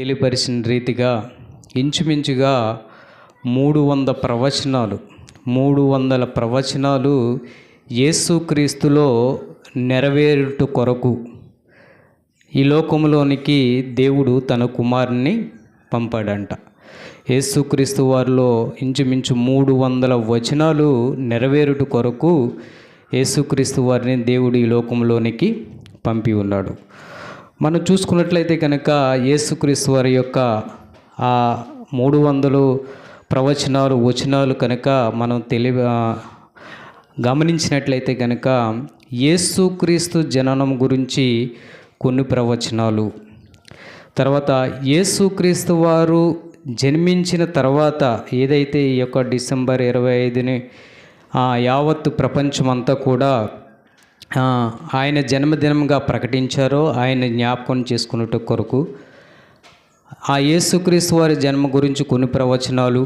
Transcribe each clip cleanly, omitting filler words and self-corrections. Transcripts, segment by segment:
తెలియపరిచిన రీతిగా ఇంచుమించుగా 300 ప్రవచనాలు యేసుక్రీస్తులో నెరవేరుట కొరకు ఈ లోకంలోనికి దేవుడు తన కుమారుని పంపాడంట. యేసుక్రీస్తు వారిలో ఇంచుమించు 300 వచనాలు నెరవేరుట కొరకు యేసుక్రీస్తు వారిని దేవుడు ఈ లోకంలోనికి పంపి ఉన్నాడు. మనం చూసుకున్నట్లయితే కనుక యేసుక్రీస్తు వారి యొక్క ఆ 300 వచనాలు కనుక మనం గమనించినట్లయితే కనుక యేసుక్రీస్తు జననం గురించి కొన్ని ప్రవచనాలు, తర్వాత యేసుక్రీస్తు వారు జన్మించిన తర్వాత ఏదైతే ఈ యొక్క డిసెంబర్ 25ని యావత్తు ప్రపంచమంతా కూడా ఆయన జన్మదినంగా ప్రకటించారో ఆయన జ్ఞాపకం చేసుకున్నట్టు కొరకు ఆ యేసుక్రీస్తు వారి జన్మ గురించి కొన్ని ప్రవచనాలు,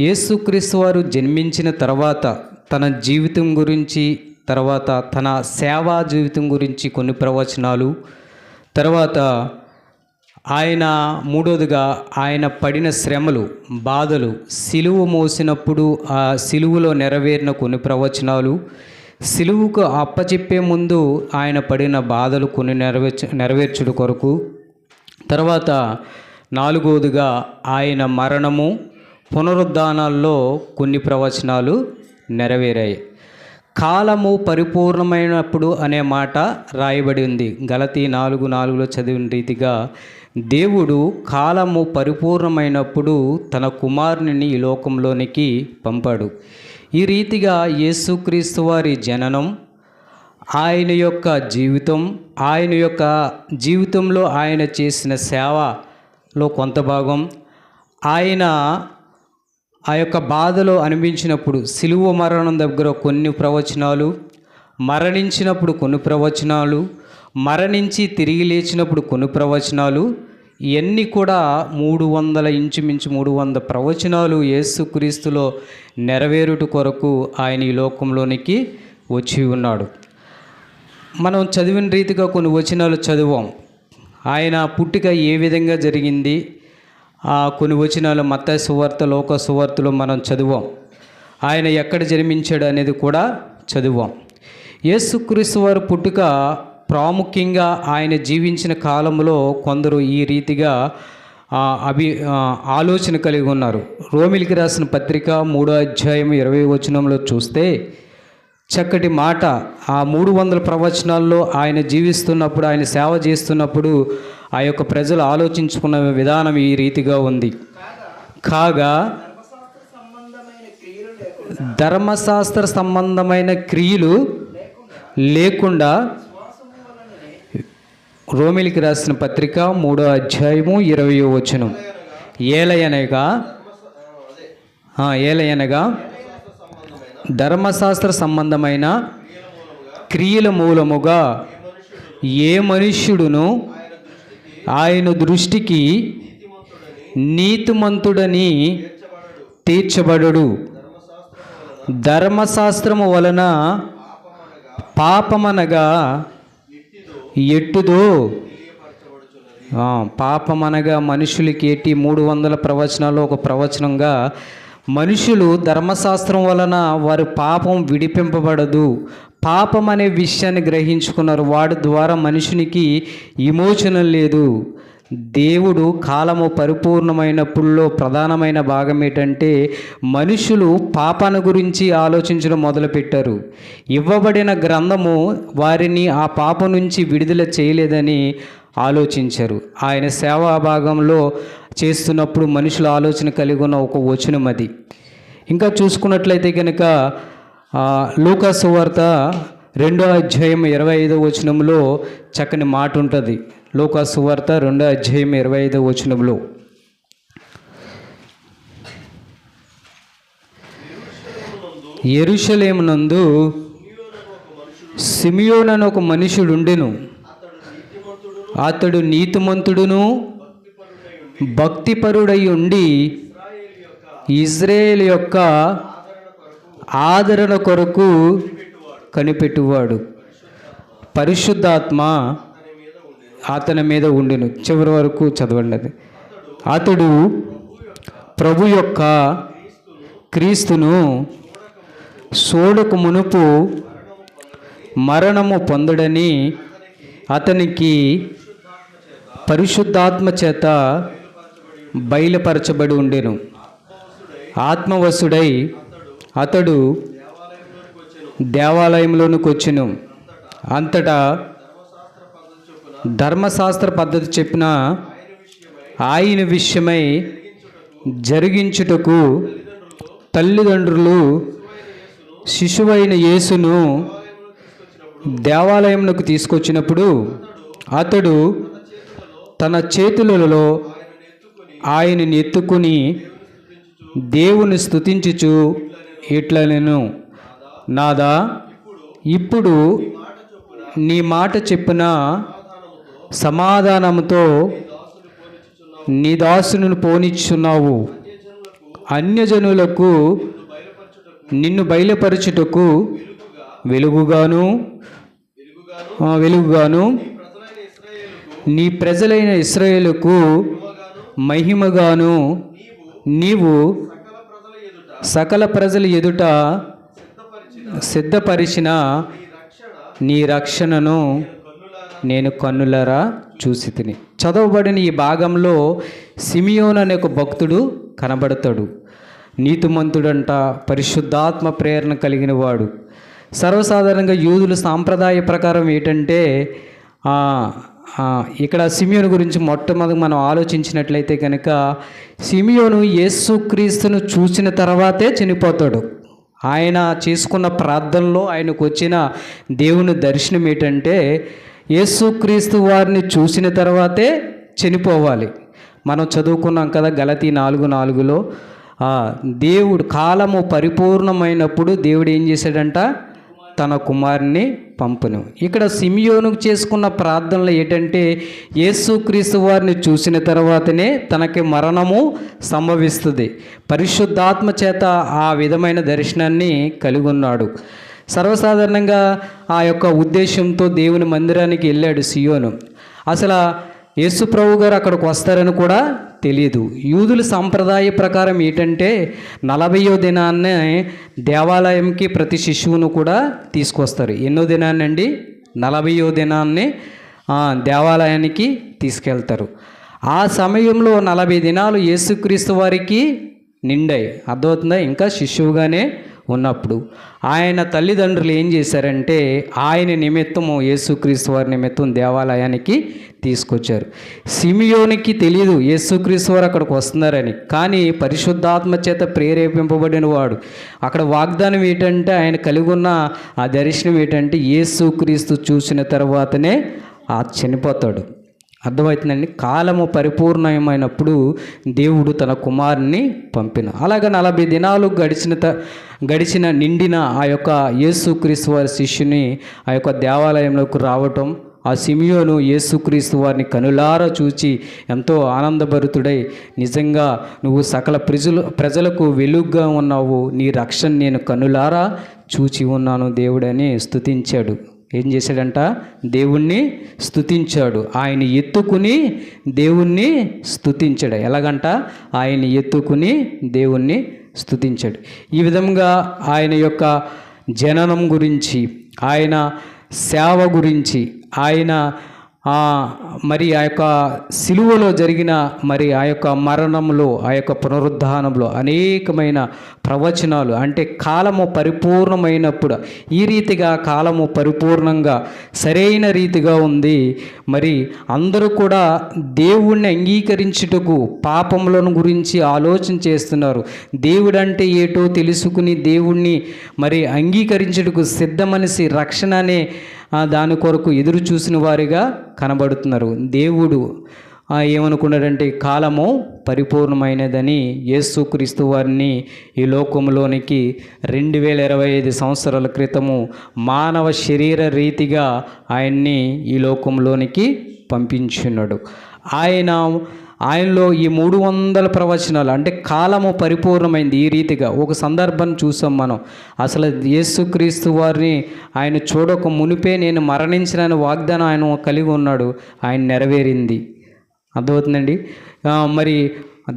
యేసుక్రీస్తు వారు జన్మించిన తర్వాత తన జీవితం గురించి, తర్వాత తన సేవా జీవితం గురించి కొన్ని ప్రవచనాలు, తర్వాత ఆయన మూడోదిగా ఆయన పడిన శ్రమలు, బాధలు, సిలువ మోసినప్పుడు ఆ సిలువలో నెరవేరిన కొన్ని ప్రవచనాలు, సిలువుకు అప్పచెప్పే ముందు ఆయన పడిన బాధలు కొన్ని నెరవేర్చుడు కొరకు, తర్వాత నాలుగోదిగా ఆయన మరణము, పునరుద్ధానాల్లో కొన్ని ప్రవచనాలు నెరవేరాయి. కాలము పరిపూర్ణమైనప్పుడు అనే మాట రాయబడి ఉంది. గలతీ 4:4 చదివిన రీతిగా దేవుడు కాలము పరిపూర్ణమైనప్పుడు తన కుమారుని ఈ లోకంలోనికి పంపాడు. ఈ రీతిగా యేసుక్రీస్తు వారి జననం, ఆయన యొక్క జీవితం, ఆయన యొక్క జీవితంలో ఆయన చేసిన సేవలో కొంత భాగం, ఆయన ఆ యొక్క బాధలో అనిపించినప్పుడు సిలువ మరణం దగ్గర కొన్ని ప్రవచనాలు, మరణించినప్పుడు కొన్ని ప్రవచనాలు, మరణించి తిరిగి లేచినప్పుడు కొన్ని ప్రవచనాలు, ఇవన్నీ కూడా 300 ప్రవచనాలు యేసుక్రీస్తులో నెరవేరుట కొరకు ఆయన ఈ లోకంలోనికి వచ్చి ఉన్నాడు. మనం చదివిన రీతిగా కొన్ని వచనాలు చదివాం. ఆయన పుట్టుక ఏ విధంగా జరిగింది, కొన్ని వచనాలు మత్తయి సువార్త, లూకా సువార్తలో మనం చదివాం. ఆయన ఎక్కడ జన్మించాడు అనేది కూడా చదివాం. యేసుక్రీస్తు వారి పుట్టుక ప్రాముఖ్యంగా ఆయన జీవించిన కాలంలో కొందరు ఈ రీతిగా ఆలోచన కలిగి ఉన్నారు. రోమిలికి రాసిన పత్రిక 3:20 చూస్తే చక్కటి మాట. ఆ 300 ప్రవచనాల్లో ఆయన జీవిస్తున్నప్పుడు, ఆయన సేవ చేస్తున్నప్పుడు ఆ యొక్క ప్రజలు ఆలోచించుకున్న విధానం ఈ రీతిగా ఉంది. కాగా ధర్మశాస్త్ర సంబంధమైన క్రియలు లేకుండా, రోమిలికి రాసిన పత్రిక 3:20 ఏలయనగా ధర్మశాస్త్ర సంబంధమైన క్రియల మూలముగా ఏ మనుష్యుడును ఆయన దృష్టికి నీతిమంతుడని తీర్చబడడు. ధర్మశాస్త్రము వలన పాపమనగా ఎట్టుదో, పాపమనగా మనుషులకి ఏటి 300 ప్రవచనాలు ఒక ప్రవచనంగా, మనుషులు ధర్మశాస్త్రం వలన వారి పాపం విడిపింపబడదు, పాపం అనే విషయాన్ని గ్రహించుకున్నారు. వాడి ద్వారా మనుషునికి విమోచన లేదు. దేవుడు కాలము పరిపూర్ణమైనప్పుడులో ప్రధానమైన భాగం ఏంటంటే మనుషులు పాపాన్ని గురించి ఆలోచించడం మొదలుపెట్టారు. ఇవ్వబడిన గ్రంథము వారిని ఆ పాపం నుంచి విడుదల చేయలేదని ఆలోచించారు. ఆయన సేవా భాగంలో చేస్తున్నప్పుడు మనుషుల ఆలోచన కలిగి ఉన్న ఒక వచనం అది. ఇంకా చూసుకున్నట్లయితే కనుక లూకా సువార్త 2:25 చక్కని మాట ఉంటుంది. లూకా సువార్త 2:25 యెరూషలేమునందు సిమియోను అను ఒక మనుషుడుండెను. అతడు నీతిమంతుడును భక్తిపరుడై ఉండి ఇజ్రాయేలు యొక్క ఆదరణ కొరకు కనిపెట్టువాడు. పరిశుద్ధాత్మ అతని మీద ఉండెను. చివరి వరకు చదవండి అది. అతడు ప్రభు యొక్క క్రీస్తును చూడక మునుపు మరణము పొందడని అతనికి పరిశుద్ధాత్మ చేత బయలుపరచబడి ఉండెను. ఆత్మవశుడై అతడు దేవాలయంలోనికి వచ్చెను. అంతటా ధర్మశాస్త్ర పద్ధతి చెప్పిన ఆయన విషయమై జరిగించుటకు తల్లిదండ్రులు శిశువైన యేసును దేవాలయంలోకి తీసుకొచ్చినప్పుడు అతడు తన చేతులలో ఆయనని ఎత్తుకుని దేవుని స్తుతించుచు ఇట్లనెను, నాదా, ఇప్పుడు నీ మాట చెప్పిన సమాధానముతో నీ దాసుని పోనిచ్చున్నావు. అన్యజనులకు నిన్ను బయలుపరచుటకు వెలుగుగాను నీ ప్రజలైన ఇశ్రాయేలుకు మహిమగాను నీవు సకల ప్రజల ఎదుట సిద్ధపరిచిన నీ రక్షణను నేను కన్నులారా చూసి తిని. చదవబడిన ఈ భాగంలో సిమియోను అనే ఒక భక్తుడు కనబడతాడు. నీతిమంతుడంట, పరిశుద్ధాత్మ ప్రేరణ కలిగిన వాడు. సర్వసాధారణంగా యూదుల సాంప్రదాయ ప్రకారం ఏంటంటే ఇక్కడ సిమియోను గురించి మొట్టమొదటి మనం ఆలోచించినట్లయితే కనుక సిమియోను యేసుక్రీస్తును చూసిన తర్వాతే చనిపోతాడు. ఆయన చేసుకున్న ప్రార్థనలో ఆయనకు వచ్చిన దేవుని దర్శనం ఏంటంటే యేసుక్రీస్తు వారిని చూసిన తర్వాతే చనిపోవాలి. మనం చదువుకున్నాం కదా గలతీ 4:4లో దేవుడు కాలము పరిపూర్ణమైనప్పుడు దేవుడు ఏం చేశాడంట, తన కుమారుని పంపును. ఇక్కడ సిమియోనుకు చేసుకున్న ప్రార్థనలు ఏంటంటే యేసుక్రీస్తు వారిని చూసిన తర్వాతనే తనకి మరణము సంభవిస్తుంది. పరిశుద్ధాత్మ చేత ఆ విధమైన దర్శనాన్ని కలిగి ఉన్నాడు. సర్వసాధారణంగా ఆ యొక్క ఉద్దేశంతో దేవుని మందిరానికి వెళ్ళాడు సియోను. అసలు యేసు ప్రభు గారు అక్కడికి వస్తారని కూడా తెలియదు. యూదుల సంప్రదాయ ప్రకారం ఏంటంటే 40వ దినాన్నే దేవాలయంకి ప్రతి శిశువును కూడా తీసుకొస్తారు. ఎన్నో దినాన్ని అండి? 40వ దినాన్ని దేవాలయానికి తీసుకెళ్తారు. ఆ సమయంలో 40 దినాలు యేసుక్రీస్తు వారికి నిండాయి. అర్థమవుతుందా? ఇంకా శిశువుగానే ఉన్నప్పుడు ఆయన తల్లిదండ్రులు ఏం చేశారంటే ఆయన నిమిత్తము యేసుక్రీస్తు వారి నిమిత్తం దేవాలయానికి తీసుకొచ్చారు. సిమియోనికి తెలియదు యేసుక్రీస్తు వారు అక్కడికి వస్తున్నారని, కానీ పరిశుద్ధాత్మ చేత ప్రేరేపింపబడిన వాడు. అక్కడ వాగ్దానం ఏంటంటే ఆయన కలిగి ఉన్న ఆ దర్శనం ఏంటంటే యేసుక్రీస్తు చూసిన తర్వాతనే చనిపోతాడు. అర్థమవుతుందండి? కాలము పరిపూర్ణమైనప్పుడు దేవుడు తన కుమారుని పంపిన. అలాగే 40 దినాలు గడిచిన నిండిన ఆ యొక్క యేసుక్రీస్తు వారి శిష్యుని ఆ యొక్క దేవాలయంలోకి రావటం, ఆ సిమియోను యేసుక్రీస్తు వారిని కనులారా చూచి ఎంతో ఆనందభరితుడై, నిజంగా నువ్వు సకల ప్రజలకు వెలుగుగా ఉన్నావు, నీ రక్షణ నేను కనులారా చూచి ఉన్నాను దేవుడని స్తుతించాడు. ఏం చేశాడంట? దేవుణ్ణి స్తుతించాడు. ఆయన ఎత్తుకుని దేవుణ్ణి స్తుతించాడు. ఎలాగంట? ఆయన ఎత్తుకుని దేవుణ్ణి స్తుతించాడు. ఈ విధంగా ఆయన యొక్క జననం గురించి, ఆయన సేవ గురించి, ఆయన మరి ఆ యొక్క సిలువలో జరిగిన మరి ఆ యొక్క మరణంలో, ఆ యొక్క పునరుద్ధానంలో అనేకమైన ప్రవచనాలు, అంటే కాలము పరిపూర్ణమైనప్పుడు ఈ రీతిగా కాలము పరిపూర్ణంగా సరైన రీతిగా ఉంది. మరి అందరూ కూడా దేవుణ్ణి అంగీకరించుటకు పాపములను గురించి ఆలోచన చేస్తున్నారు. దేవుడంటే ఏటో తెలుసుకుని దేవుణ్ణి మరి అంగీకరించుటకు సిద్ధమనిసి రక్షణ అనే దాని కొరకు ఎదురు చూసిన వారిగా కనబడుతున్నారు. దేవుడు ఏమనుకున్నాడంటే కాలము పరిపూర్ణమైనదని యేసుక్రీస్తు వారిని ఈ లోకంలోనికి 2025 సంవత్సరాల క్రితము మానవ శరీర రీతిగా ఆయన్ని ఈ లోకంలోనికి పంపించున్నాడు. ఆయన ఆయనలో ఈ 300 ప్రవచనాలు అంటే కాలము పరిపూర్ణమైంది. ఈ రీతిగా ఒక సందర్భాన్ని చూసాం మనం. అసలు యేసుక్రీస్తు వారిని ఆయన చూడక మునిపే నేను మరణించిన వాగ్దానం ఆయన కలిగి ఉన్నాడు, ఆయన నెరవేరింది. అర్థమవుతుందండి. మరి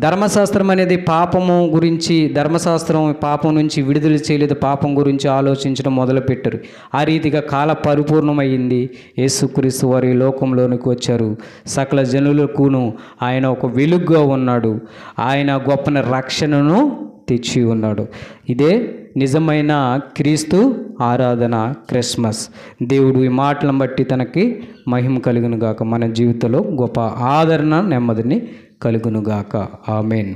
ధర్మశాస్త్రం అనేది పాపము గురించి, ధర్మశాస్త్రం పాపం నుంచి విడుదల చేయలేదు, పాపం గురించి ఆలోచించడం మొదలుపెట్టారు. ఆ రీతిగా కాల పరిపూర్ణమైంది. యేసుక్రీస్తు వారి లోకంలోనికి వచ్చారు. సకల జనులకును ఆయన ఒక వెలుగుగా ఉన్నాడు. ఆయన గొప్ప రక్షణను తెచ్చి ఉన్నాడు. ఇదే నిజమైన క్రీస్తు ఆరాధన, క్రిస్మస్. దేవుడు ఈ మాటలను బట్టి తనకి మహిమ కలుగునుగాక. మన జీవితంలో గొప్ప ఆదరణ, నెమ్మదిని కలుగునుగాక. ఆమేన్.